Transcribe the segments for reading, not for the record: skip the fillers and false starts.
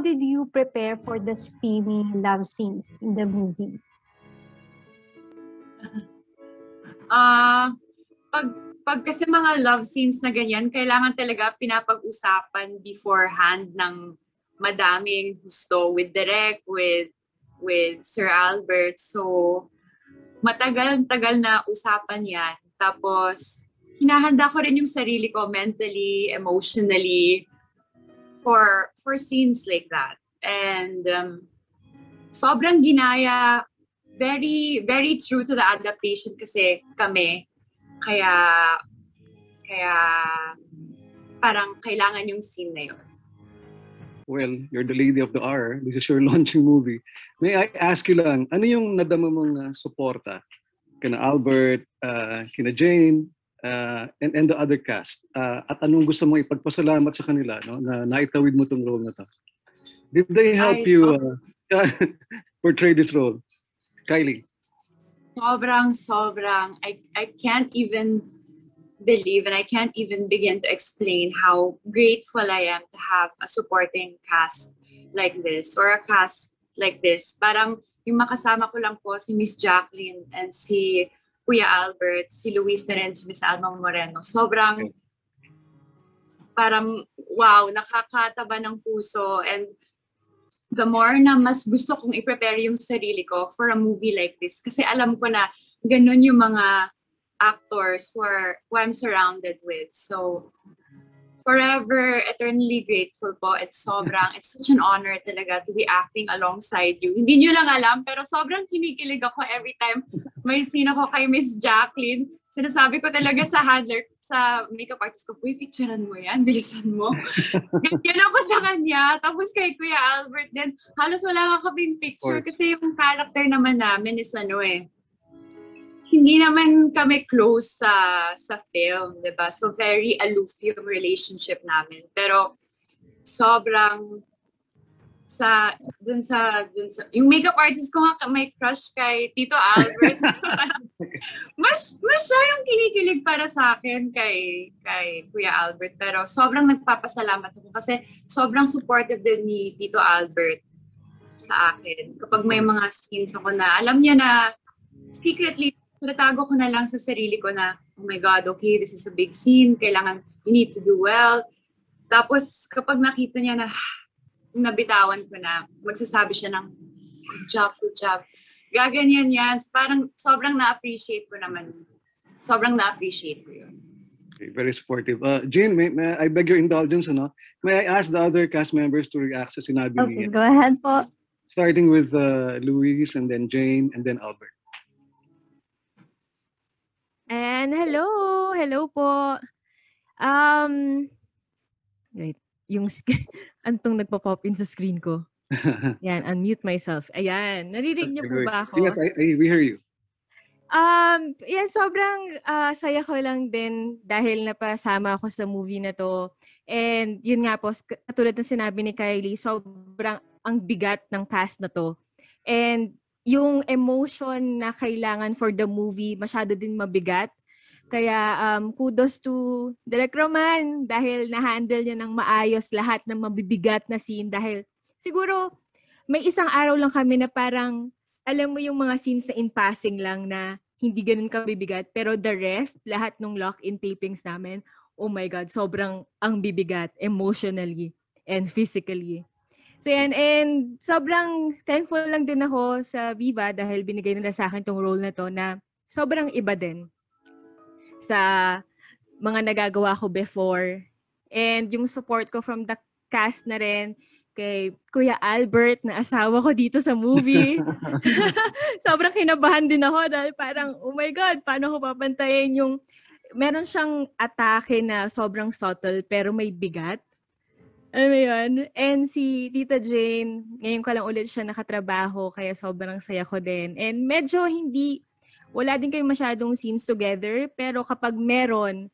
did you prepare for the steamy love scenes in the movie? Pag kasi mga love scenes na ganyan, kailangan talaga pinapag-usapan beforehand ng madaming gusto with Direk, with Sir Albert. So, matagal-tagal na usapan yan. Tapos, hinahanda ko rin yung sarili ko mentally, emotionally for scenes like that. And sobrang ginaya, very, very true to the adaptation kasi kami. Kaya parang kailangan yung scene na yun. Well, you're the lady of the hour. This is your launching movie. May I ask you lang, ano yung nadama mong suporta? Kina Albert, kina Jane, and the other cast. At anong gusto mong ipagpasalamat sa kanila, no, na naitawid mo tong role na to? Did they help you portray this role? Kylie? Sobrang. I can't even believe and I can't even begin to explain how grateful I am to have a supporting cast like this or a cast like this. Parang yung makasama ko lang po si Miss Jacqueline and si Kuya Albert, si Luis na rin, si Miss Alma Moreno. Sobrang parang wow, nakakataba ng puso, and the more na mas gusto kong i-prepare yung sarili ko for a movie like this kasi alam ko na ganun yung mga actors who I'm surrounded with. So, forever, eternally grateful po. It's such an honor talaga to be acting alongside you. Hindi nyo lang alam, pero sobrang kinikilig ako every time may scene ako kay Miss Jacqueline. Sinasabi ko talaga sa handler, sa makeup artist ko, uy, picturean mo yan, bilisan mo. Ganyan ako sa kanya. Tapos kay Kuya Albert din, halos wala nga kaming picture kasi yung character naman namin is hindi naman kami close sa film, di ba? So very aloof yung relationship namin. Pero sobrang dun sa yung makeup artist ko nga may crush kay Tito Albert. So, mas siya yung kinikilig para sa akin kay Kuya Albert. Pero sobrang nagpapasalamat ako kasi sobrang supportive din ni Tito Albert sa akin. Kapag may mga scenes ako na alam niya na secretly natago ko na lang sa sarili ko na, oh my God, okay, this is a big scene, kailangan, you need to do well. Tapos kapag nakita niya na nabitawan ko na, magsasabi siya ng, good job. Gaganyan yan. Parang sobrang na-appreciate ko naman. Sobrang na-appreciate ko yun. Okay, very supportive. Jane, may I beg your indulgence, ano? May I ask the other cast members to react sa sinabi niya? Okay, go ahead po. Starting with Luis, and then Jane, and then Albert. And hello po. Wait, yung antong nagpo-pop in sa screen ko. Yan, unmute myself. Ayan, naririnig niyo po ba ako? Yes, we hear you. Yan, sobrang saya ko lang din dahil napasama ako sa movie na to. And yun nga po, katulad ng sinabi ni Kylie, sobrang ang bigat ng cast na to. And yung emotion na kailangan for the movie, masyado din mabigat. Kaya kudos to Direk Roman dahil na-handle niya ng maayos lahat ng mabibigat na scene. Dahil siguro may isang araw lang kami na parang, alam mo yung mga scenes na in passing lang na hindi ganun kabibigat. Pero the rest, lahat ng lock-in tapings namin, oh my God, sobrang ang bibigat emotionally and physically. So yan, and sobrang thankful lang din ako sa Viva dahil binigay nila sa akin tong role na to na sobrang iba din sa mga nagagawa ko before. And yung support ko from the cast na rin kay Kuya Albert na asawa ko dito sa movie. Sobrang kinabahan din ako dahil parang, oh my God, paano ko papantayin yung meron siyang atake na sobrang subtle pero may bigat. Ano yun? And si Tita Jane, ngayon ko lang ulit siya nakatrabaho, kaya sobrang saya ko din. And medyo wala din kayo masyadong scenes together, pero kapag meron,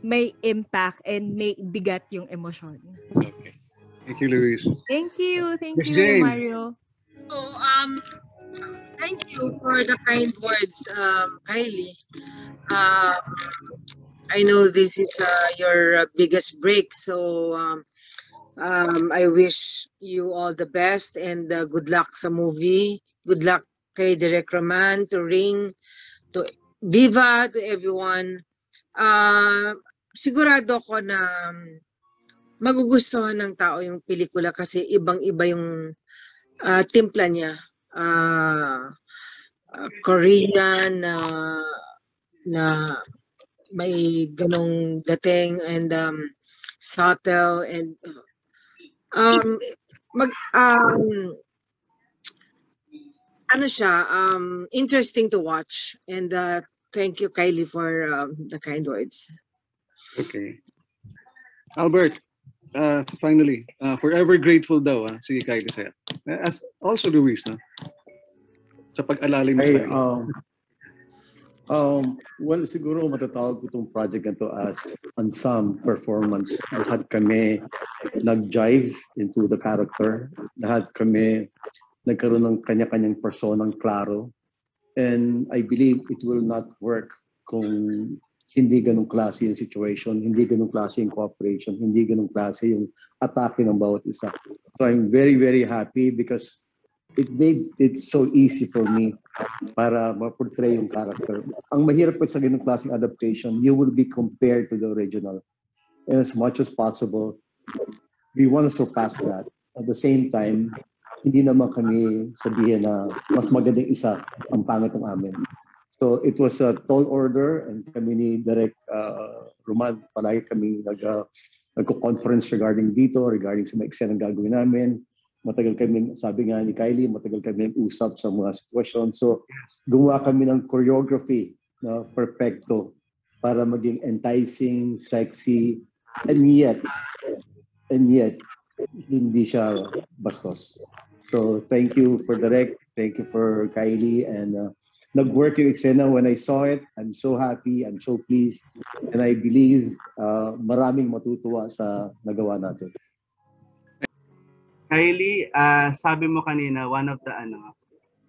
may impact and may bigat yung emosyon. Okay. Thank you, Luis. Thank you. Thank Miss you, Jane. Mario. So, thank you for the kind words, Kylie. I know this is your biggest break, so I wish you all the best and good luck sa movie. Good luck kay Direk Roman, to Ring, to Viva, to everyone. Sigurado ko na magugustuhan ng tao yung pelikula kasi ibang-iba yung timpla niya. Korean na may ganong dating and subtle and ano siya, interesting to watch. And thank you, Kylie, for the kind words. Okay. Albert, finally, forever grateful daw, sige Kylie sa'yo. As also Luis, no? Sa pag-alalim mo Hey, sa well, siguro matatawag ko itong project na to as ensemble performance. Lahat kami nag-jive into the character. Lahat kami nagkaroon ng kanya-kanyang personang klaro. And I believe it will not work kung hindi ganong klase yung situation, hindi ganong klase yung cooperation, hindi ganong klase yung atake ng bawat isa. So I'm very, very happy because it made it so easy for me para ma-portray yung character. Ang mahirap pa sa ganung klaseng adaptation, you will be compared to the original. And as much as possible, we want to surpass that. At the same time, hindi naman kami sabihin na mas magandang isa ang pangit ng amin. So it was a tall order and kami ni Direk Roman, palagi kami nagko-conference regarding dito, regarding sa mga eksena gagawin namin. Matagal kami, sabi nga ni Kylie, matagal kami usap sa mga sitwasyon. So gumawa kami ng choreography na perfecto para maging enticing, sexy, and yet hindi siya bastos. So thank you for Direk, thank you for Kylie, and nag-work yung eksena. When I saw it, I'm so happy, I'm so pleased, and I believe maraming matutuwa sa nagawa natin. Kylie, sabi mo kanina, one of the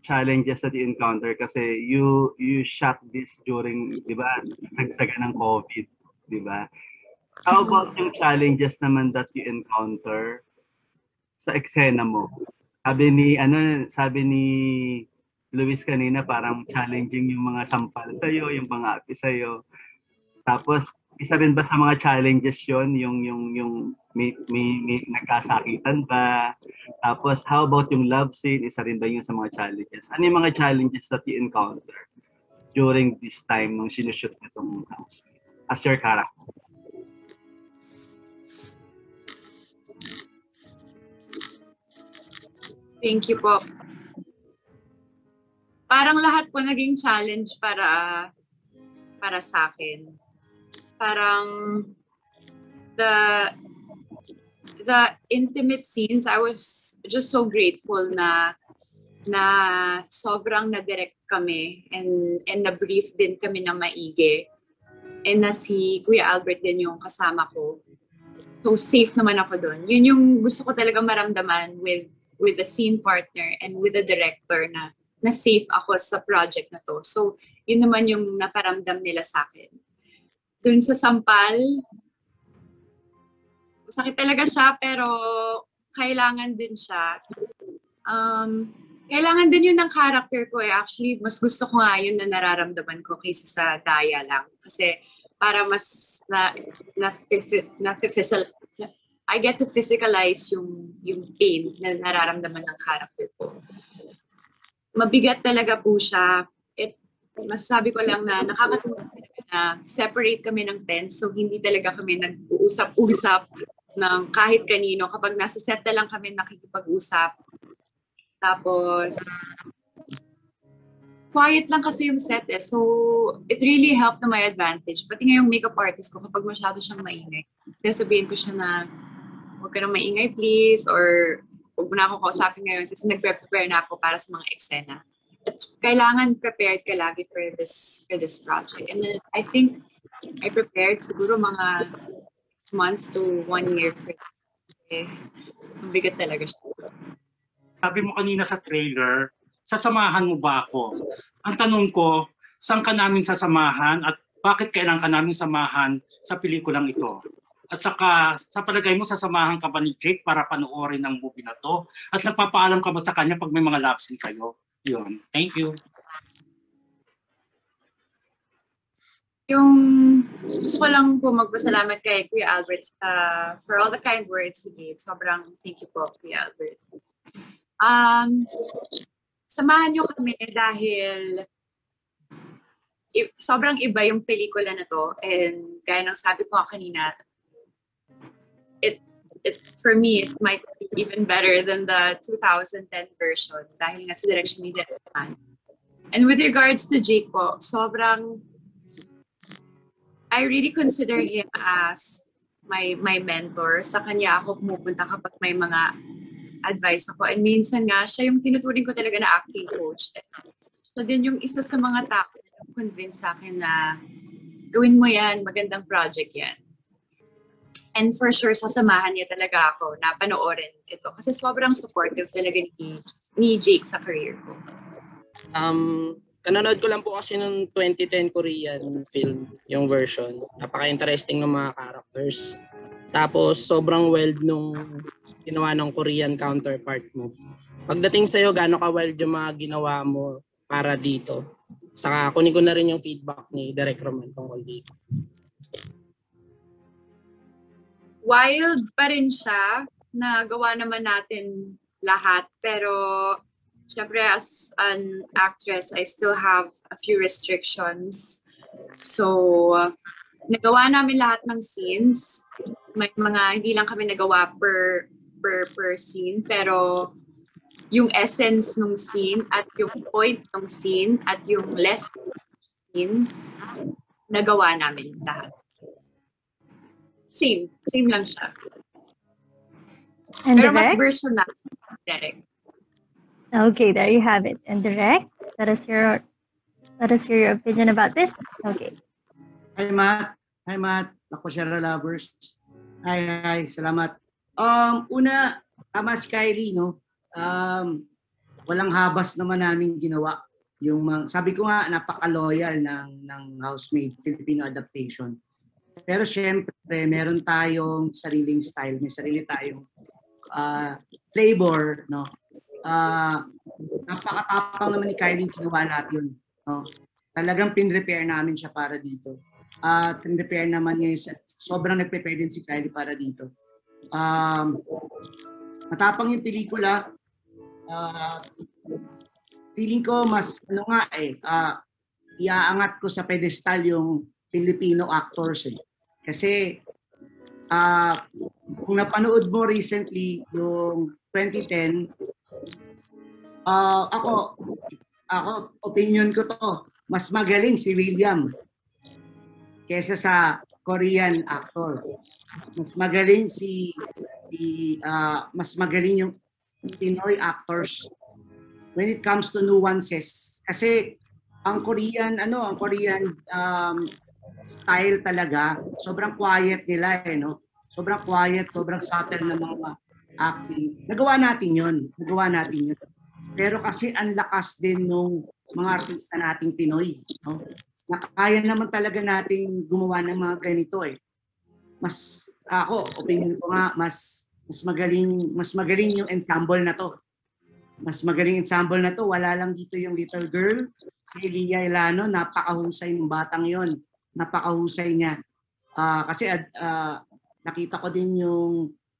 challenges that you encounter kasi you shot this during, di ba, sagsagan ng COVID, di ba? How about yung challenges naman that you encounter sa eksena mo? Sabi ni Luis kanina, parang challenging yung mga sampal sa'yo, yung mga api sa'yo. Tapos, isa rin ba sa mga challenges yon yung may nagkasakitan ba? Tapos, how about yung love scene? Isa rin ba yun sa mga challenges? Ano yung mga challenges that you encounter during this time nung sinushoot nitong as your character? Thank you po. Parang lahat po naging challenge para sa akin. Parang the intimate scenes, I was just so grateful na sobrang na-direct kami and na-brief din kami na maigi. And na si Kuya Albert din yung kasama ko. So safe naman ako doon. Yun yung gusto ko talaga maramdaman with the scene partner and with the director na safe ako sa project na to. So yun naman yung naparamdam nila sa akin. Dun sa sampal, sakit talaga siya pero kailangan din siya. Kailangan din yun ng character ko eh. Actually, mas gusto ko nga yun na nararamdaman ko kaysa sa Daya lang. Kasi para mas I get to physicalize yung pain na nararamdaman ng character ko. Mabigat talaga po siya. Masasabi ko lang na nakakatulong na separate kami ng tense, so hindi talaga kami nag-uusap-usap ng kahit kanino. Kapag nasa set na lang kami nakikipag-usap. Tapos, quiet lang kasi yung set eh. So, it really helped na my advantage. Pati nga yung makeup artist ko, kapag masyado siyang maingay, kaya sabihin ko siya na, huwag ka nang maingay please, or huwag mo na ako kausapin ngayon kasi nagpe-prepare na ako para sa mga eksena. At kailangan prepared ka lagi for this project. And then I think I prepared siguro mga 6 months to 1 year for this. Mabigat talaga siya. Sabi mo kanina sa trailer, sasamahan mo ba ako? Ang tanong ko, saan ka namin sasamahan at bakit kailangan ka namin samahan sa pelikulang ito? At saka, sa palagay mo, sasamahan ka ba ni Jake para panoorin ang movie na to? At nagpapaalam ka ba sa kanya pag may mga love scene kayo? Yun. Thank you. Yung gusto ko lang po magpasalamat kay Kuya Albert for all the kind words he gave. Sobrang thank you po, Kuya Albert. Samahan niyo kami dahil sobrang iba yung pelikula na to. And gaya ng sabi ko kanina, for me, it might be even better than the 2010 version dahil nga sa direction ni Devon. And with regards to Jake po, I really consider him as my mentor. Sa kanya ako pumupunta kapag may mga advice ako. And minsan nga, siya yung tinuturing ko talaga na acting coach. So din yung isa sa mga tao na convince sa akin na gawin mo yan, magandang project yan. And for sure, sasamahan niya talaga ako na panoorin ito. Kasi sobrang supportive talaga ni Jake sa career ko. Kananood ko lang po kasi nung 2010 Korean film, yung version. Napaka-interesting ng mga characters. Tapos sobrang wild nung ginawa ng Korean counterpart mo. Pagdating sa'yo, gaano ka wild yung mga ginawa mo para dito? Saka kunin ko na rin yung feedback ni Direk Roman tungkol dito. Wild pa rin siya, nagawa naman natin lahat, pero syempre as an actress, I still have a few restrictions. So, nagawa namin lahat ng scenes. May mga hindi lang kami nagawa per scene, pero yung essence ng scene at yung point ng scene at yung lesson ng scene, nagawa namin lahat. Same lang siya. And Pero mas Direk? version na Derek. Okay, there you have it. And Direk, let us hear your opinion about this. Okay. Hi, Matt. Ako, Shara Lovers. Hi. Salamat. Una, tama si Kylie, no? Walang habas naman namin ginawa. Sabi ko nga, napaka-loyal ng Housemaid Filipino adaptation. Pero syempre, meron tayong sariling style, may sarili tayong flavor, no? Napakatapang naman ni Kylie ginawa natin yun, no? Talagang pin-repair namin siya para dito. Pin-repair naman niya, sobrang nag-prepare din si Kylie para dito. Matapang yung pelikula. Feeling ko mas iaangat ko sa pedestal yung Filipino actors Kasi kung napanood mo recently yung 2010, ako opinion ko to, mas magaling si William kaysa sa Korean actor. Mas magaling mas magaling yung Pinoy actors when it comes to nuances. Kasi ang Korean style talaga, sobrang quiet nila no? Sobrang quiet, sobrang subtle na mga acting. Nagawa natin yun. Pero kasi ang lakas din nung mga artista nating Pinoy, no? Nakaya naman talaga nating gumawa ng mga ganito opinion ko nga, mas magaling yung ensemble na to. Mas magaling ensemble na to. Wala lang dito yung little girl, si Elia Ilano, napakahusay ng batang yon. Napakahusay niya. Kasi nakita ko din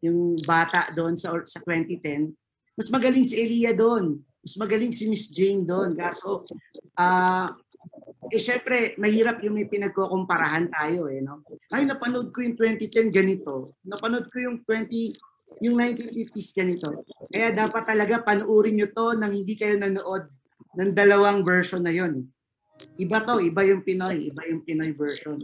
yung bata doon sa 2010. Mas magaling si Elia doon. Mas magaling si Miss Jane doon. Kaso, syempre, mahirap yung may pinagkukumparahan tayo no? Ay, napanood ko yung 2010 ganito. Napanood ko yung 1950s ganito. Kaya dapat talaga panuorin nyo to nang hindi kayo nanood ng dalawang version na yon. Iba yung Pinoy version.